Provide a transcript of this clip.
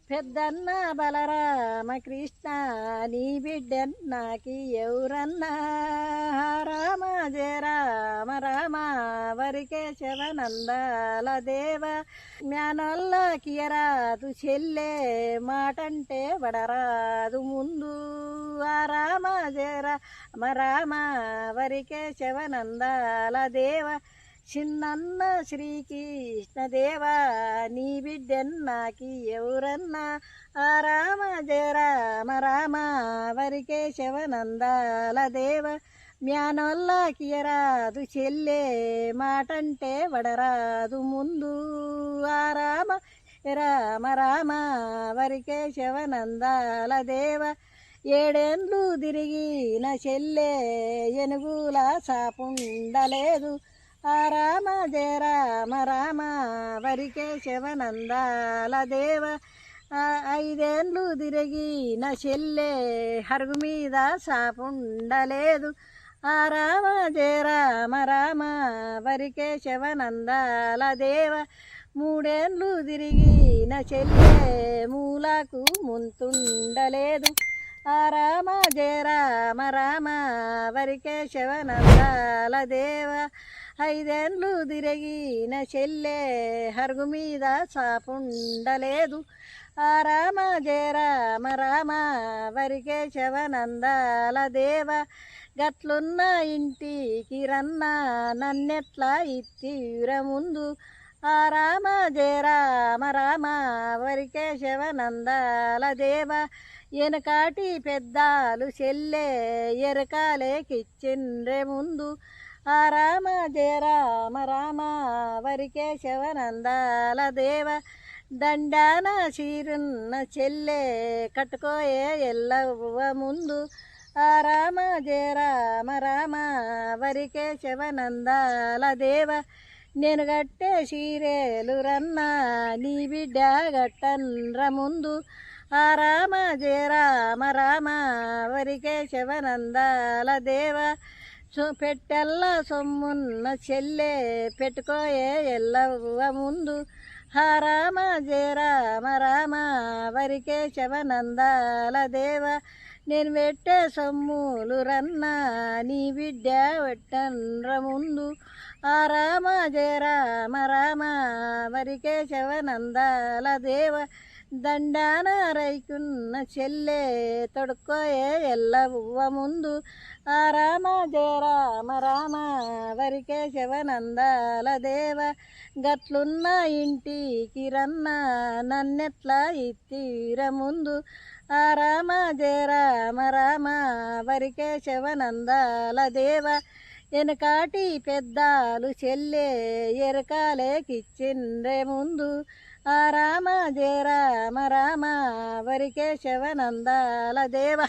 పెద్దన్న బలరామకృష్ణ నీ బిడ్డన్నాకి ఎవరన్నా రామ జయ రామ రామ వరికేశవనందాల దేవ జ్ఞానల్ల కియరాదు చెల్లే మాటంటే వడరాదు ముందు రామ జయ రామ రామ వరికేశవనందాల దేవ చిన్నన్న శ్రీకృష్ణదేవా నీ బిడ్డన్నాకి ఎవరన్నా రామ జయ రామ రామ వరికేశవనందాల దేవ మ్యానొల్లాకియరాదు చెల్లే మాటంటే వడరాదు ముందు రామ రామ రామ వరికేశవనందాల దేవ ఏడేండ్లు తిరిగిన చెల్లే ఎనుగుల సాపుండలేదు రామ జయ రామ రామ వరికేశవనందాల దేవ ఐదేండ్లు తిరిగిన చెల్లె హరుగు మీద సాపుండలేదు రామ జయ రామ రామ వరికేశవనందాల దేవ మూడేండ్లు తిరిగిన చెల్లె మూలకు ముంతుండలేదు రామ జయ రామ రామ వరికేశవనందాల దేవ ఐదేండ్లు తిరిగిన చెల్లె హరుగు మీద సాపుండలేదు రామ జయ రామ రామ వరికేశవనందాల దేవ గట్లున్న ఇంటికి రన్న నన్నెట్లా ఇత్తిర ముందు రామ జయ రామ రామ వరికేశవనందాల దేవ వెనకాటి పెద్దాలు చెల్లె ఎరకాలేకిచ్చిండ్రే ముందు రామ జయ రామ రామ వరికేశవనందాల దేవ దండాన చీరున్న చెల్లె కట్టుకోయే ఎల్లవ్వ ముందు రామ జయ రామ రామ వరికేశవనందాల దేవ నేను గట్టే చీరేలు రన్న నీ బిడ్డ గట్టన్ర ముందు రామ జయ రామ రామ వరికేశవనందాల దేవ పెట్టెల్ల సొమ్మున్న చెల్లె పెట్టుకోయే ఎల్లవ్వ ముందు రామ జయ రామ రామ వరికేశవనందాల దేవ నేను పెట్టే సొమ్ములు రన్న నీ బిడ్డ పెట్టన్ర ముందు రామ జయ రామ రామ వరికేశవనందాల దేవ దండాన రైకున్న చెల్లె తొడుక్కోయే ఎల్లవ్వ ముందు రామ జయ రామ రామ వరికేశవనందాల దేవ గట్లున్న ఇంటికి రన్న నన్నెట్లా ఇత్తిర ముందు రామ జయ రామ రామ వరికేశవనందాల దేవ వెనకాటి పెద్దాలు చెల్లె ఎరకాలేకిచ్చిండ్రే ముందు రామ జయ రామ రామ వరికేశవనందాల దేవ